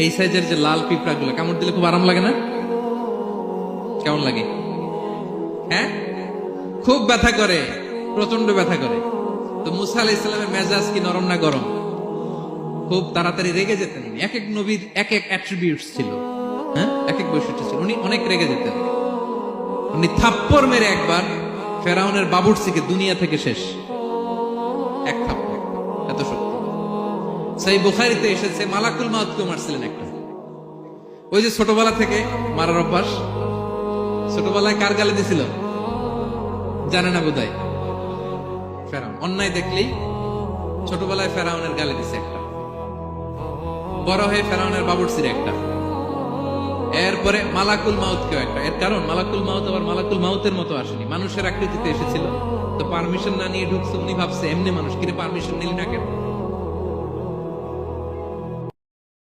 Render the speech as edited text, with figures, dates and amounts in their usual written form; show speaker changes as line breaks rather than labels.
এই সাইজের যে লাল পিঁপড়া গুলো কামড় দিলে খুব আরাম লাগে না? কেমন লাগে? হ্যাঁ, খুব ব্যথা করে, প্রচন্ড ব্যথা করে। তো মুসা আলাইহিস সালামের মেজাজ কি নরম না গরম? খুব তাড়াতাড়ি রেগে যেতেন। এক এক নবীর এক এক অ্যাট্রিবিউটস ছিল, হ্যাঁ, এক এক বৈশিষ্ট্য ছিল। উনি অনেক রেগে যেতেন। উনি থাপ্পড় মেরে একবার ফেরাউনের বাবুর্চিকে দুনিয়া থেকে শেষ, এক থাপ্পড়, এত শক্তি। সেই বুখারীতে এসেছে মালাকুল মাউতকে মারছিলেন একটা। ওই যে ছোটবেলা থেকে মারার অভ্যাস, ছোটবেলায় কার গালে দিছিল জানে না বোধহয়? ফেরাউন। অন্যায় দেখলেই ছোটবেলায় ফেরাউনের গালে দিছে একটা, বড় হয়ে ফেরাউনের বাবুর্চির একটা, এরপরে মালাকুল মাউতকেও একটা। এর কারণ মালাকুল মাউত আবার মালাকুল মাউতের মতো আসেনি, মানুষের আকৃতিতে এসেছিল। তো পারমিশন না নিয়ে ঢুকছে। উনি ভাবছে এমনি মানুষ, কিরে পারমিশন নিলি না কেন?